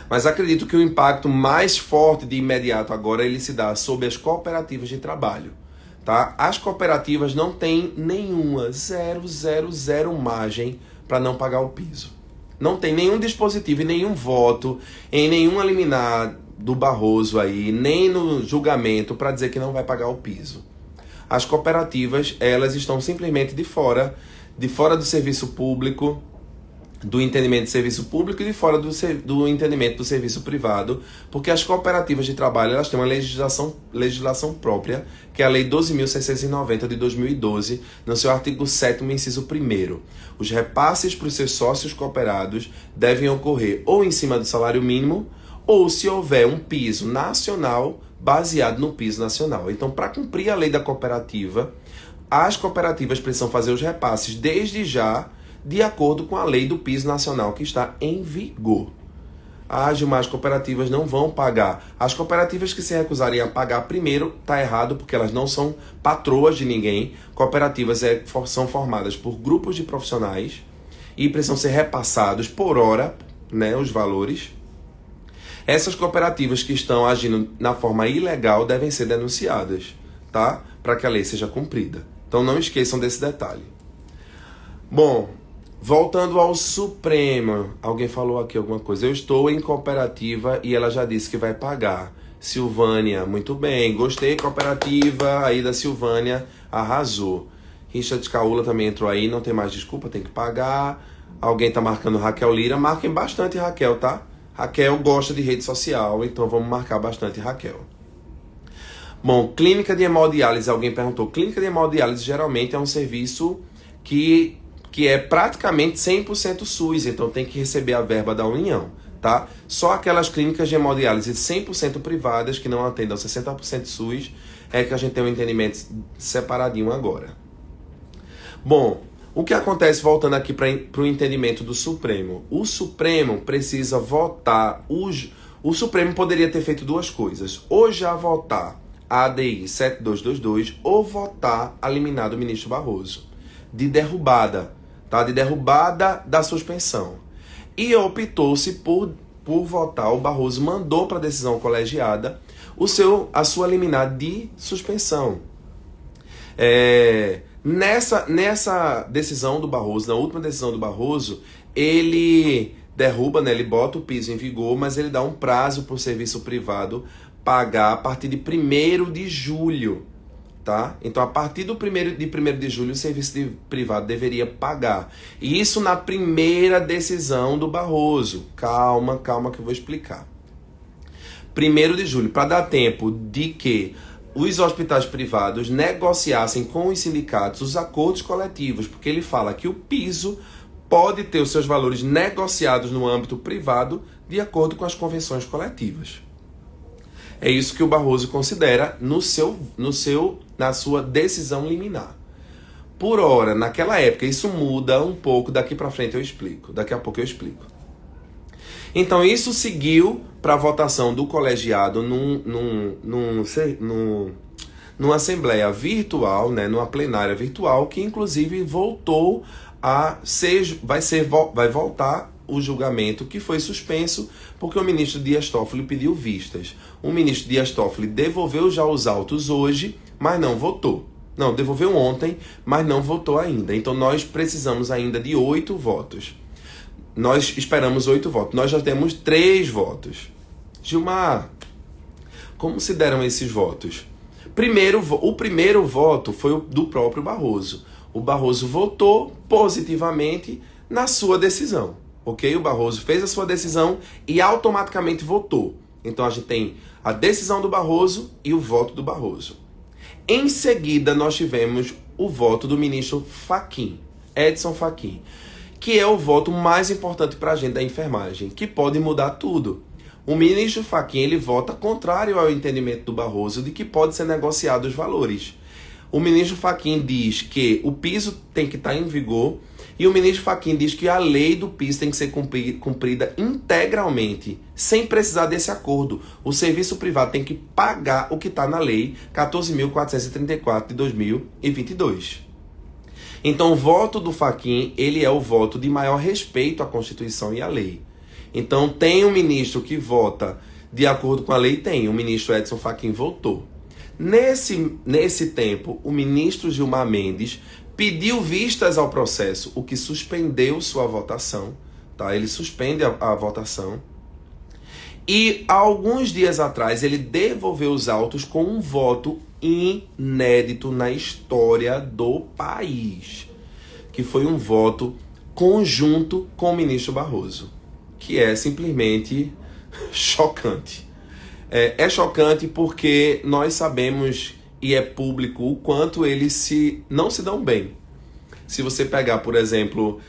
Mas acredito que o impacto mais forte de imediato agora ele se dá sobre as cooperativas de trabalho. tá? As cooperativas não têm nenhuma, zero margem para não pagar o piso. Não tem nenhum dispositivo e nenhum voto em nenhuma liminar do Barroso aí, nem no julgamento para dizer que não vai pagar o piso. As cooperativas, elas estão simplesmente de fora do serviço público, do entendimento de serviço público e de fora do entendimento do serviço privado, porque as cooperativas de trabalho, elas têm uma legislação própria, que é a Lei 12.690 de 2012, no seu artigo 7º, inciso 1º. Os repasses para os seus sócios cooperados devem ocorrer ou em cima do salário mínimo, ou se houver um piso nacional baseado no piso nacional. Então, para cumprir a lei da cooperativa, as cooperativas precisam fazer os repasses desde já, de acordo com a lei do piso nacional que está em vigor. As demais cooperativas não vão pagar. As cooperativas que se recusarem a pagar primeiro, está errado, porque elas não são patroas de ninguém. Cooperativas são formadas por grupos de profissionais e precisam ser repassados por hora, né, os valores. Essas cooperativas que estão agindo na forma ilegal devem ser denunciadas, tá? Para que a lei seja cumprida. Então não esqueçam desse detalhe. Bom, voltando ao Supremo, alguém falou aqui alguma coisa. Eu estou em cooperativa e ela já disse que vai pagar. Silvânia, muito bem. Gostei, cooperativa aí da Silvânia, arrasou. Richard Caula também entrou aí, não tem mais desculpa, tem que pagar. Alguém tá marcando Raquel Lira. Marquem bastante Raquel, tá? Raquel gosta de rede social, então vamos marcar bastante Raquel. Bom, clínica de hemodiálise, alguém perguntou. Clínica de hemodiálise geralmente é um serviço que é praticamente 100% SUS, então tem que receber a verba da União, tá? Só aquelas clínicas de hemodiálise 100% privadas, que não atendam 60% SUS, é que a gente tem um entendimento separadinho agora. Bom, o que acontece, voltando aqui para o entendimento do Supremo? O Supremo precisa votar, o Supremo poderia ter feito duas coisas, ou já votar a ADI 7222, ou votar a liminar do ministro Barroso, de derrubada, tá? De derrubada da suspensão. E optou-se por votar, o Barroso mandou para a decisão colegiada a sua liminar de suspensão. Nessa decisão do Barroso, na última decisão do Barroso, ele derruba, né, ele bota o piso em vigor, mas ele dá um prazo para o serviço privado pagar a partir de 1º de julho. Tá? Então, a partir de 1º de julho, o serviço privado deveria pagar. E isso na primeira decisão do Barroso. Calma que eu vou explicar. 1º de julho, para dar tempo de que os hospitais privados negociassem com os sindicatos os acordos coletivos, porque ele fala que o piso pode ter os seus valores negociados no âmbito privado de acordo com as convenções coletivas. É isso que o Barroso considera na sua decisão liminar. Por hora, naquela época, isso muda um pouco, daqui para frente eu explico, daqui a pouco eu explico. Então isso seguiu para a votação do colegiado numa assembleia virtual, né, numa plenária virtual, que inclusive voltou a vai voltar o julgamento, que foi suspenso porque o ministro Dias Toffoli pediu vistas. O ministro Dias Toffoli devolveu já os autos hoje, mas não votou. Não, devolveu ontem, mas não votou ainda. Então nós precisamos ainda de 8 votos. Nós esperamos 8 votos. Nós já temos 3 votos. Gilmar, como se deram esses votos? O primeiro voto foi o do próprio Barroso. O Barroso votou positivamente na sua decisão. Ok? O Barroso fez a sua decisão e automaticamente votou. Então a gente tem a decisão do Barroso e o voto do Barroso. Em seguida, nós tivemos o voto do ministro Fachin, Edson Fachin, que é o voto mais importante para a gente da enfermagem, que pode mudar tudo. O ministro Fachin, ele vota contrário ao entendimento do Barroso de que pode ser negociado os valores. O ministro Fachin diz que o piso tem que estar em vigor e o ministro Fachin diz que a lei do piso tem que ser cumprida integralmente, sem precisar desse acordo. O serviço privado tem que pagar o que está na lei 14.434 de 2022. Então o voto do Fachin, ele é o voto de maior respeito à Constituição e à lei. Então tem um ministro que vota de acordo com a lei? Tem. O ministro Edson Fachin votou. Nesse tempo, o ministro Gilmar Mendes pediu vistas ao processo, o que suspendeu sua votação, tá? Ele suspende a votação. E alguns dias atrás ele devolveu os autos com um voto inédito na história do país, que foi um voto conjunto com o ministro Barroso, que é simplesmente chocante. É chocante porque nós sabemos, e é público, o quanto eles não se dão bem. Se você pegar, por exemplo,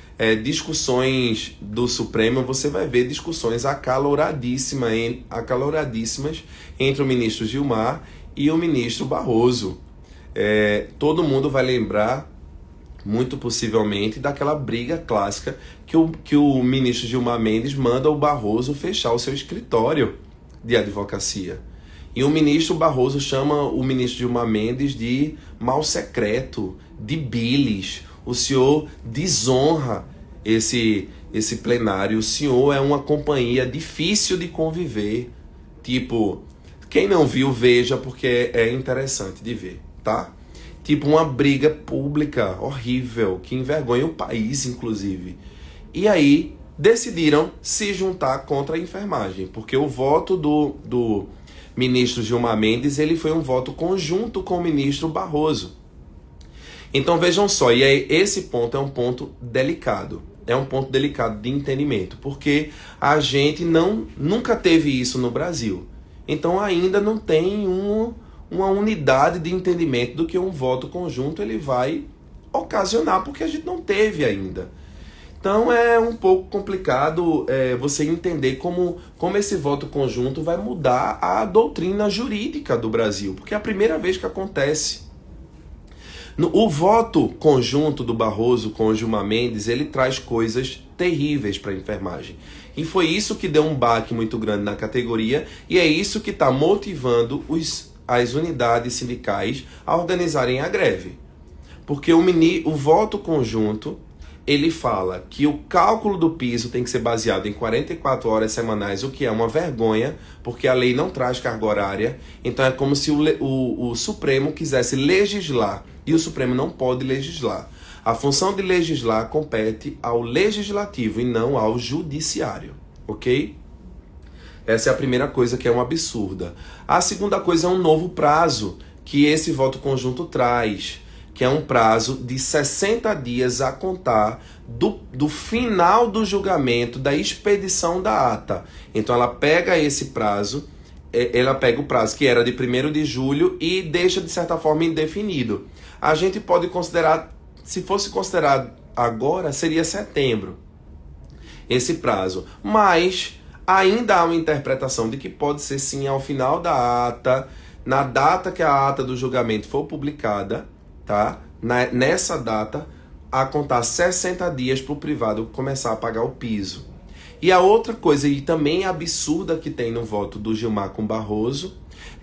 discussões do Supremo, você vai ver discussões acaloradíssimas entre o ministro Gilmar e o ministro Barroso. Todo mundo vai lembrar, muito possivelmente, daquela briga clássica que o ministro Gilmar Mendes manda o Barroso fechar o seu escritório de advocacia. E o ministro Barroso chama o ministro Gilmar Mendes de mal secreto, de bilis. O senhor desonra esse plenário. O senhor é uma companhia difícil de conviver. Tipo, quem não viu, veja, porque é interessante de ver, tá? Tipo, uma briga pública horrível, que envergonha o país, inclusive. E aí, decidiram se juntar contra a enfermagem, porque o voto do ministro Gilmar Mendes, ele foi um voto conjunto com o ministro Barroso. Então vejam só, e aí esse ponto é um ponto delicado. É um ponto delicado de entendimento, porque a gente nunca teve isso no Brasil. Então ainda não tem uma unidade de entendimento do que um voto conjunto ele vai ocasionar, porque a gente não teve ainda. Então é um pouco complicado você entender como esse voto conjunto vai mudar a doutrina jurídica do Brasil, porque é a primeira vez que acontece. O voto conjunto do Barroso com o Gilmar Mendes, ele traz coisas terríveis para a enfermagem. E foi isso que deu um baque muito grande na categoria, e é isso que está motivando as unidades sindicais a organizarem a greve. Porque o voto conjunto, ele fala que o cálculo do piso tem que ser baseado em 44 horas semanais, o que é uma vergonha, porque a lei não traz carga horária. Então é como se o Supremo quisesse legislar, e o Supremo não pode legislar. A função de legislar compete ao legislativo e não ao judiciário, ok? Essa é a primeira coisa, que é uma absurda. A segunda coisa é um novo prazo que esse voto conjunto traz, que é um prazo de 60 dias a contar do final do julgamento, da expedição da ata. Então ela pega esse prazo, ela pega o prazo que era de 1º de julho e deixa de certa forma indefinido. A gente pode considerar, se fosse considerado agora, seria setembro esse prazo. Mas ainda há uma interpretação de que pode ser sim ao final da ata, na data que a ata do julgamento for publicada, tá? Nessa data, a contar 60 dias para o privado começar a pagar o piso. E a outra coisa, e também absurda, que tem no voto do Gilmar com Barroso,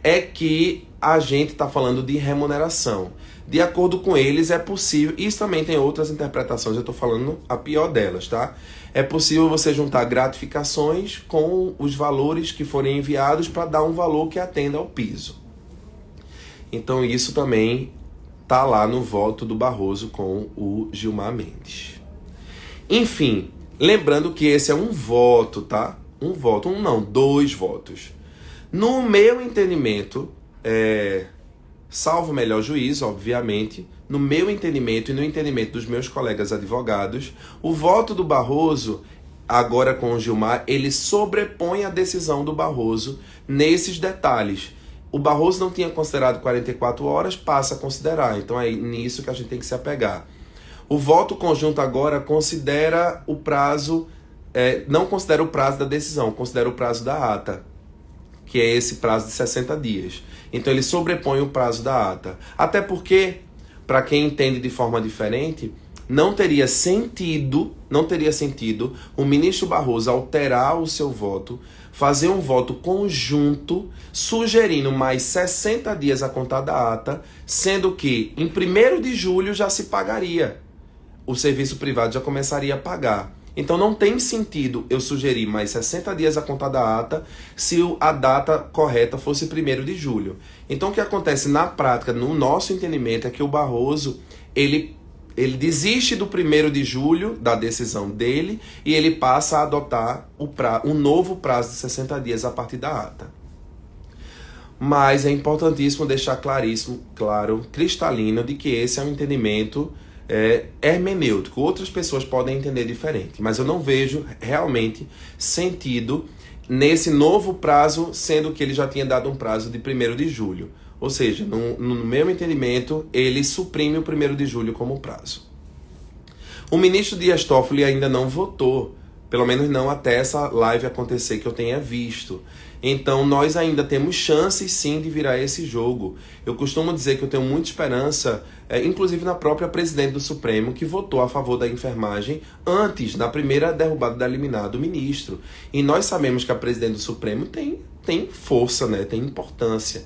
é que a gente está falando de remuneração. De acordo com eles, é possível, isso também tem outras interpretações, eu estou falando a pior delas, tá? É possível você juntar gratificações com os valores que forem enviados para dar um valor que atenda ao piso. Então isso também tá lá no voto do Barroso com o Gilmar Mendes. Enfim, lembrando que esse é um voto, tá? Um voto, dois votos. No meu entendimento, salvo melhor juízo, obviamente, no meu entendimento e no entendimento dos meus colegas advogados, o voto do Barroso, agora com o Gilmar, ele sobrepõe a decisão do Barroso nesses detalhes. O Barroso não tinha considerado 44 horas, passa a considerar. Então é nisso que a gente tem que se apegar. O voto conjunto agora considera o prazo, não considera o prazo da decisão, considera o prazo da ata, que é esse prazo de 60 dias. Então ele sobrepõe o prazo da ata. Até porque, para quem entende de forma diferente, não teria sentido o ministro Barroso alterar o seu voto, fazer um voto conjunto, sugerindo mais 60 dias a contar da ata, sendo que em 1º de julho já se pagaria. O serviço privado já começaria a pagar. Então não tem sentido eu sugerir mais 60 dias a contar da ata se a data correta fosse 1º de julho. Então o que acontece na prática, no nosso entendimento, é que o Barroso, ele desiste do 1º de julho, da decisão dele, e ele passa a adotar um novo prazo de 60 dias a partir da ata. Mas é importantíssimo deixar claro, cristalino, de que esse é um entendimento hermenêutico. Outras pessoas podem entender diferente, mas eu não vejo realmente sentido nesse novo prazo, sendo que ele já tinha dado um prazo de 1º de julho. Ou seja, no meu entendimento, ele suprime o 1º de julho como prazo. O ministro Dias Toffoli ainda não votou, pelo menos não até essa live acontecer que eu tenha visto. Então nós ainda temos chances sim de virar esse jogo. Eu costumo dizer que eu tenho muita esperança, inclusive na própria presidente do Supremo, que votou a favor da enfermagem antes, na primeira derrubada da liminar do ministro. E nós sabemos que a presidente do Supremo tem força, né? Tem importância.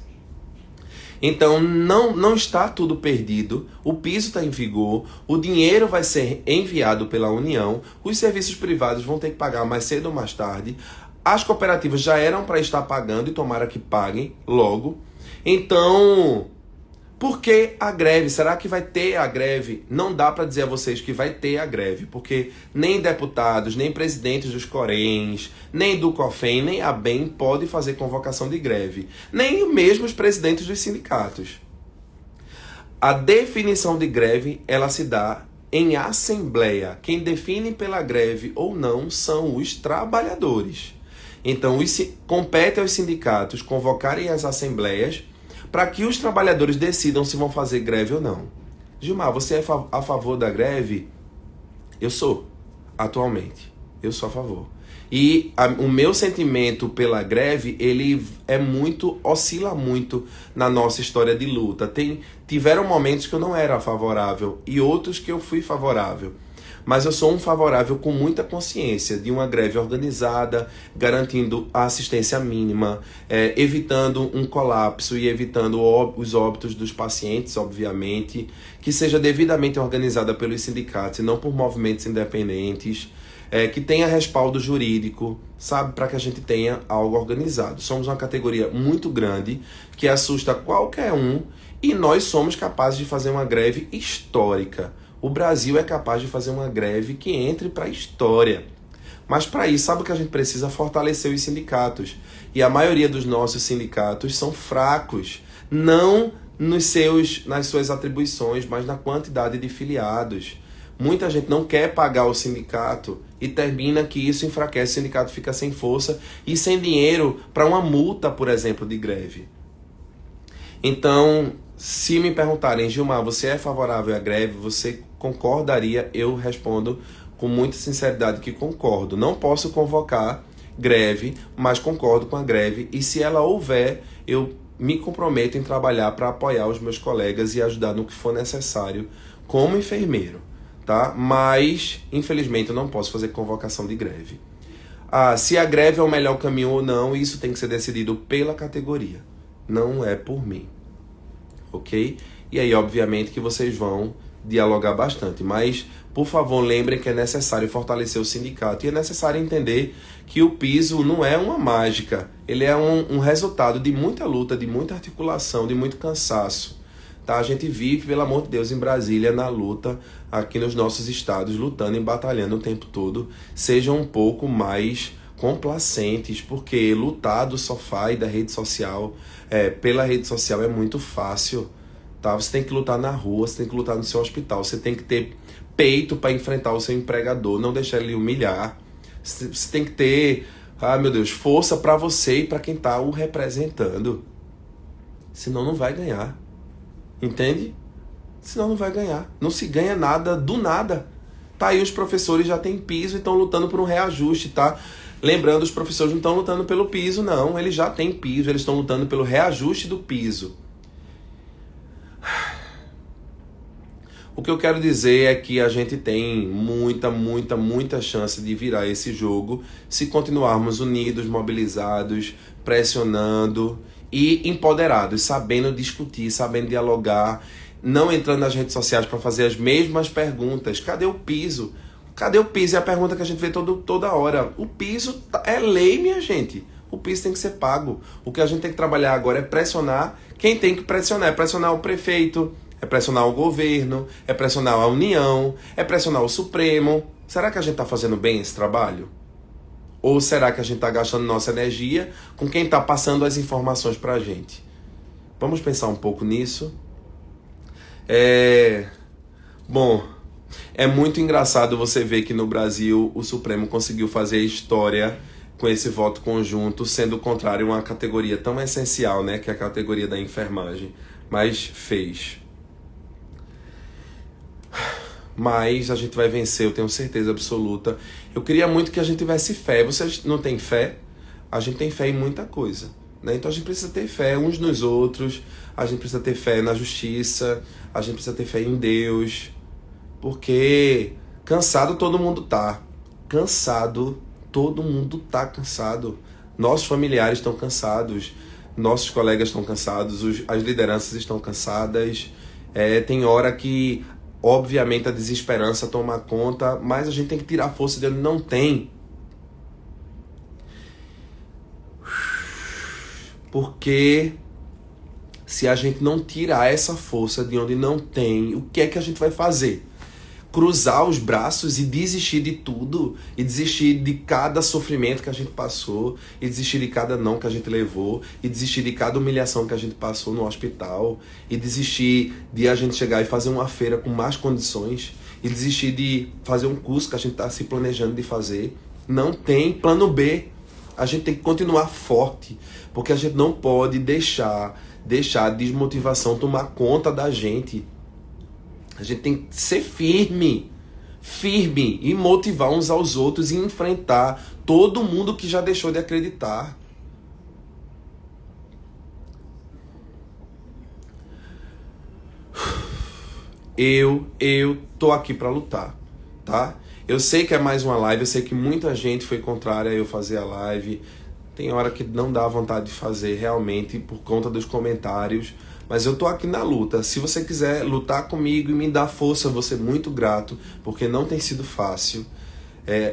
Então não está tudo perdido, o piso está em vigor, o dinheiro vai ser enviado pela União, os serviços privados vão ter que pagar mais cedo ou mais tarde, as cooperativas já eram para estar pagando e tomara que paguem logo. Então, por que a greve? Será que vai ter a greve? Não dá para dizer a vocês que vai ter a greve, porque nem deputados, nem presidentes dos Corems, nem do COFEM, nem a BEM pode fazer convocação de greve. Nem mesmo os presidentes dos sindicatos. A definição de greve, ela se dá em assembleia. Quem define pela greve ou não são os trabalhadores. Então, compete aos sindicatos convocarem as assembleias para que os trabalhadores decidam se vão fazer greve ou não. Gilmar, você é a favor da greve? Eu sou, atualmente. Eu sou a favor. E o meu sentimento pela greve, ele oscila muito na nossa história de luta. Tiveram momentos que eu não era favorável e outros que eu fui favorável. Mas eu sou um favorável com muita consciência de uma greve organizada, garantindo a assistência mínima, evitando um colapso e evitando os óbitos dos pacientes, obviamente, que seja devidamente organizada pelos sindicatos e não por movimentos independentes, que tenha respaldo jurídico, sabe, para que a gente tenha algo organizado. Somos uma categoria muito grande, que assusta qualquer um, e nós somos capazes de fazer uma greve histórica. O Brasil é capaz de fazer uma greve que entre para a história. Mas para isso, sabe o que a gente precisa? Fortalecer os sindicatos. E a maioria dos nossos sindicatos são fracos. Não nas suas atribuições, mas na quantidade de filiados. Muita gente não quer pagar o sindicato e termina que isso enfraquece, o sindicato fica sem força e sem dinheiro para uma multa, por exemplo, de greve. Então, se me perguntarem, Gilmar, você é favorável à greve? Você concordaria? Eu respondo com muita sinceridade que concordo. Não posso convocar greve, mas concordo com a greve. E se ela houver, eu me comprometo em trabalhar para apoiar os meus colegas e ajudar no que for necessário como enfermeiro, tá? Mas, infelizmente, eu não posso fazer convocação de greve. Se a greve é o melhor caminho ou não, isso tem que ser decidido pela categoria. Não é por mim. Ok? E aí, obviamente, que vocês vão dialogar bastante. Mas, por favor, lembrem que é necessário fortalecer o sindicato. E é necessário entender que o piso não é uma mágica. Ele é um resultado de muita luta, de muita articulação, de muito cansaço. Tá? A gente vive, pelo amor de Deus, em Brasília, na luta, aqui nos nossos estados, lutando e batalhando o tempo todo. Sejam um pouco mais complacentes, porque lutar do sofá e da rede social, pela rede social é muito fácil, tá? Você tem que lutar na rua, você tem que lutar no seu hospital, você tem que ter peito para enfrentar o seu empregador, não deixar ele humilhar. Você tem que ter, força para você e para quem tá o representando. Senão não vai ganhar. Entende? Senão não vai ganhar. Não se ganha nada do nada. Tá aí, os professores já têm piso e estão lutando por um reajuste, tá? Lembrando, os professores não estão lutando pelo piso, não. Eles já têm piso, eles estão lutando pelo reajuste do piso. O que eu quero dizer é que a gente tem muita chance de virar esse jogo se continuarmos unidos, mobilizados, pressionando e empoderados, sabendo discutir, sabendo dialogar, não entrando nas redes sociais para fazer as mesmas perguntas. Cadê o piso? Cadê o piso? É a pergunta que a gente vê toda hora. O piso é lei, minha gente. O piso tem que ser pago. O que a gente tem que trabalhar agora é pressionar quem tem que pressionar. É pressionar o prefeito, é pressionar o governo, é pressionar a União, é pressionar o Supremo. Será que a gente está fazendo bem esse trabalho? Ou será que a gente está gastando nossa energia com quem está passando as informações para a gente? Vamos pensar um pouco nisso. Bom, é muito engraçado você ver que no Brasil o Supremo conseguiu fazer história com esse voto conjunto, sendo contrário a uma categoria tão essencial, né, que é a categoria da enfermagem, mas fez. Mas a gente vai vencer, eu tenho certeza absoluta. Eu queria muito que a gente tivesse fé. Vocês não têm fé? A gente tem fé em muita coisa, né? Então a gente precisa ter fé uns nos outros, a gente precisa ter fé na justiça, a gente precisa ter fé em Deus, porque cansado todo mundo tá. Todo mundo tá cansado. Nossos familiares estão cansados, nossos colegas estão cansados, as lideranças estão cansadas. Tem hora que, obviamente, a desesperança toma conta, mas a gente tem que tirar a força de onde não tem. Porque se a gente não tirar essa força de onde não tem, o que é que a gente vai fazer? Cruzar os braços e desistir de tudo, e desistir de cada sofrimento que a gente passou, e desistir de cada não que a gente levou, e desistir de cada humilhação que a gente passou no hospital, e desistir de a gente chegar e fazer uma feira com mais condições, e desistir de fazer um curso que a gente está se planejando de fazer. Não tem plano B. A gente tem que continuar forte, porque a gente não pode deixar a desmotivação tomar conta da gente. A gente tem que ser firme e motivar uns aos outros e enfrentar todo mundo que já deixou de acreditar. Eu tô aqui para lutar, tá? Eu sei que é mais uma live, eu sei que muita gente foi contrária a eu fazer a live. Tem hora que não dá vontade de fazer realmente por conta dos comentários. Mas eu tô aqui na luta. Se você quiser lutar comigo e me dar força, eu vou ser muito grato, porque não tem sido fácil.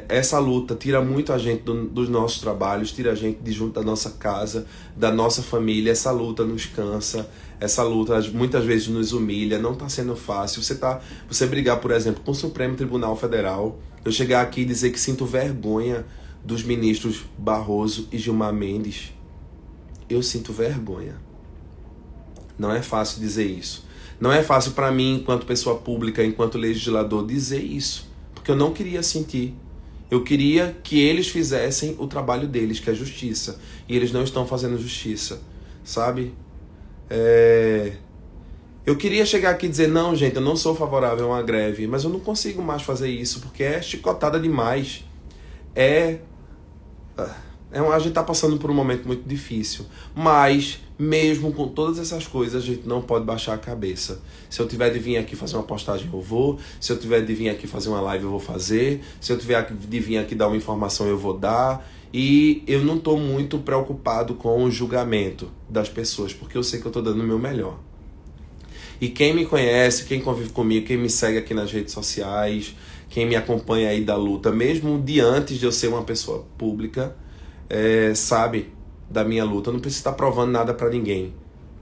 Essa luta tira muito a gente dos nossos trabalhos, tira a gente de junto da nossa casa, da nossa família. Essa luta nos cansa, essa luta muitas vezes nos humilha, não tá sendo fácil. Você brigar, por exemplo, com o Supremo Tribunal Federal, eu chegar aqui e dizer que sinto vergonha dos ministros Barroso e Gilmar Mendes, eu sinto vergonha. Não é fácil dizer isso. Não é fácil para mim, enquanto pessoa pública, enquanto legislador, dizer isso. Porque eu não queria sentir. Eu queria que eles fizessem o trabalho deles, que é justiça. E eles não estão fazendo justiça. Sabe? Eu queria chegar aqui e dizer, não, gente, eu não sou favorável a uma greve. Mas eu não consigo mais fazer isso, porque é chicotada demais. A gente tá passando por um momento muito difícil. Mas, mesmo com todas essas coisas, a gente não pode baixar a cabeça. Se eu tiver de vir aqui fazer uma postagem, eu vou. Se eu tiver de vir aqui fazer uma live, eu vou fazer. Se eu tiver de vir aqui dar uma informação, eu vou dar. E eu não tô muito preocupado com o julgamento das pessoas, porque eu sei que eu tô dando o meu melhor. E quem me conhece, quem convive comigo, quem me segue aqui nas redes sociais, quem me acompanha aí da luta, mesmo de antes de eu ser uma pessoa pública, sabe da minha luta. Eu não preciso estar provando nada pra ninguém,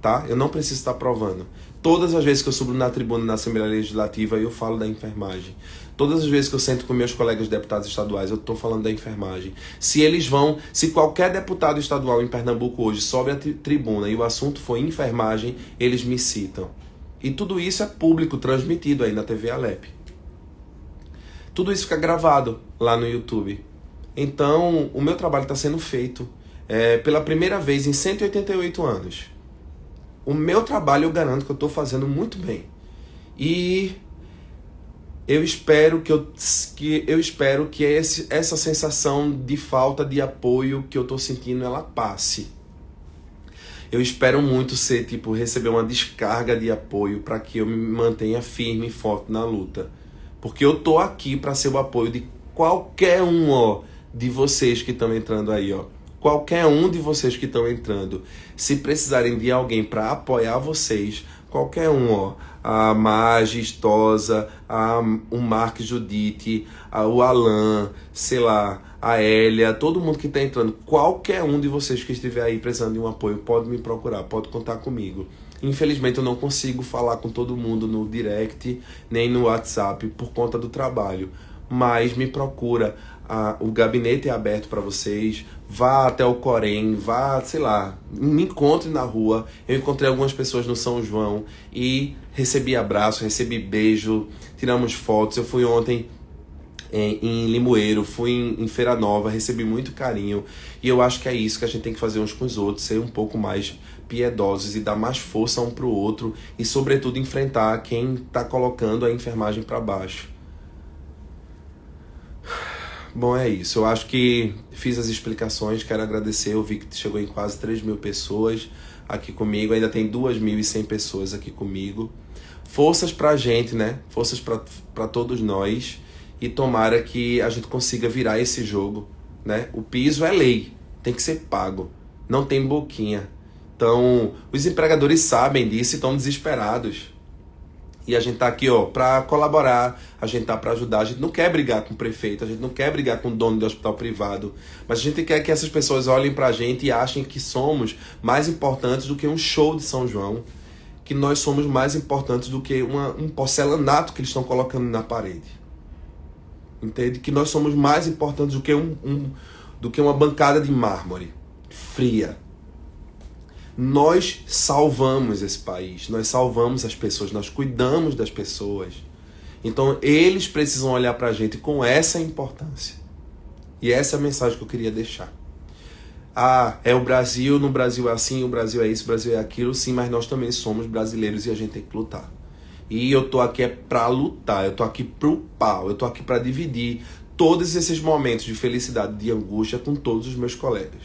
tá? Eu não preciso estar provando. Todas as vezes que eu subo na tribuna na Assembleia Legislativa, eu falo da enfermagem. Todas as vezes que eu sento com meus colegas deputados estaduais, eu tô falando da enfermagem. Se qualquer deputado estadual em Pernambuco hoje sobe a tribuna e o assunto for enfermagem, eles me citam. E tudo isso é público, transmitido aí na TV Alep. Tudo isso fica gravado lá no YouTube. Então, o meu trabalho está sendo feito pela primeira vez em 188 anos. O meu trabalho eu garanto que eu estou fazendo muito bem. E eu espero que essa sensação de falta de apoio que eu estou sentindo, ela passe. Eu espero muito receber uma descarga de apoio para que eu me mantenha firme e forte na luta. Porque eu tô aqui para ser o apoio de qualquer um, de vocês que estão entrando aí, Qualquer um de vocês que estão entrando. Se precisarem de alguém para apoiar vocês, qualquer um, a Majestosa, o Mark Judite, o Alan, sei lá, a Hélia, todo mundo que está entrando, qualquer um de vocês que estiver aí precisando de um apoio, pode me procurar, pode contar comigo. Infelizmente eu não consigo falar com todo mundo no direct, nem no WhatsApp, por conta do trabalho. Mas me procura, o gabinete é aberto para vocês, vá até o Corém, vá, sei lá, me encontre na rua. Eu encontrei algumas pessoas no São João e recebi abraço, recebi beijo, tiramos fotos. Eu fui ontem em Limoeiro, fui em Feira Nova, recebi muito carinho. E eu acho que é isso que a gente tem que fazer uns com os outros, ser um pouco mais piedosos e dar mais força um pro outro e, sobretudo, enfrentar quem está colocando a enfermagem para baixo. Bom, é isso. Eu acho que fiz as explicações, quero agradecer. Eu vi que chegou em quase 3.000 pessoas aqui comigo, ainda tem 2.100 pessoas aqui comigo. Forças pra gente, né? Forças pra todos nós. E tomara que a gente consiga virar esse jogo, né? O piso é lei, tem que ser pago, não tem boquinha. Então, os empregadores sabem disso e estão desesperados. E a gente tá aqui, ó, para colaborar, a gente tá para ajudar. A gente não quer brigar com o prefeito, a gente não quer brigar com o dono do hospital privado, mas a gente quer que essas pessoas olhem pra gente e achem que somos mais importantes do que um show de São João, que nós somos mais importantes do que um porcelanato que eles estão colocando na parede. Entende? Que nós somos mais importantes do que do que uma bancada de mármore fria. Nós salvamos esse país, nós salvamos as pessoas, nós cuidamos das pessoas. Então eles precisam olhar pra gente com essa importância. E essa é a mensagem que eu queria deixar. É o Brasil, no Brasil é assim, o Brasil é isso, o Brasil é aquilo, sim, mas nós também somos brasileiros e a gente tem que lutar. E eu tô aqui pra lutar, eu tô aqui pro pau, eu tô aqui pra dividir todos esses momentos de felicidade, de angústia com todos os meus colegas.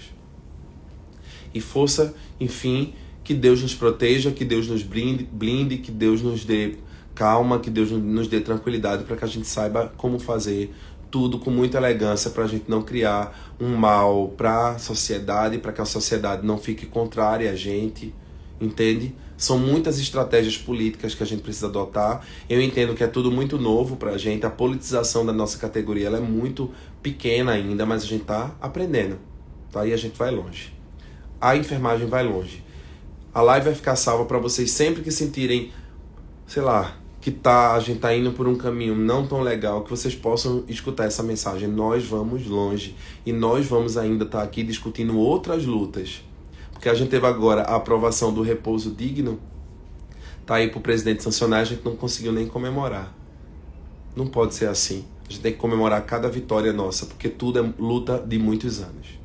E força, enfim, que Deus nos proteja, que Deus nos blinde, que Deus nos dê calma, que Deus nos dê tranquilidade para que a gente saiba como fazer tudo com muita elegância, para a gente não criar um mal para a sociedade, para que a sociedade não fique contrária a gente, entende? São muitas estratégias políticas que a gente precisa adotar. Eu entendo que é tudo muito novo pra gente, a politização da nossa categoria ela é muito pequena ainda, mas a gente tá aprendendo, tá? E a gente vai longe. A enfermagem vai longe. A live vai ficar salva para vocês sempre que sentirem, sei lá, que a gente tá indo por um caminho não tão legal, que vocês possam escutar essa mensagem. Nós vamos longe e nós vamos ainda estar aqui discutindo outras lutas. Porque a gente teve agora a aprovação do repouso digno, tá aí pro presidente sancionar, a gente não conseguiu nem comemorar. Não pode ser assim. A gente tem que comemorar cada vitória nossa, porque tudo é luta de muitos anos.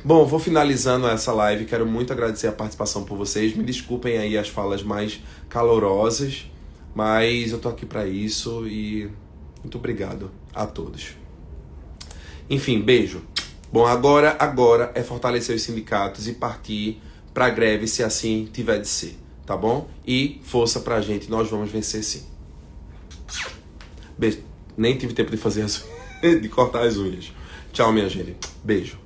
Bom, vou finalizando essa live, quero muito agradecer a participação por vocês, me desculpem aí as falas mais calorosas, mas eu tô aqui para isso e muito obrigado a todos. Enfim, beijo. Bom, agora é fortalecer os sindicatos e partir pra greve se assim tiver de ser, tá bom? E força pra gente, nós vamos vencer sim. Beijo. Nem tive tempo de fazer de cortar as unhas. Tchau, minha gente. Beijo.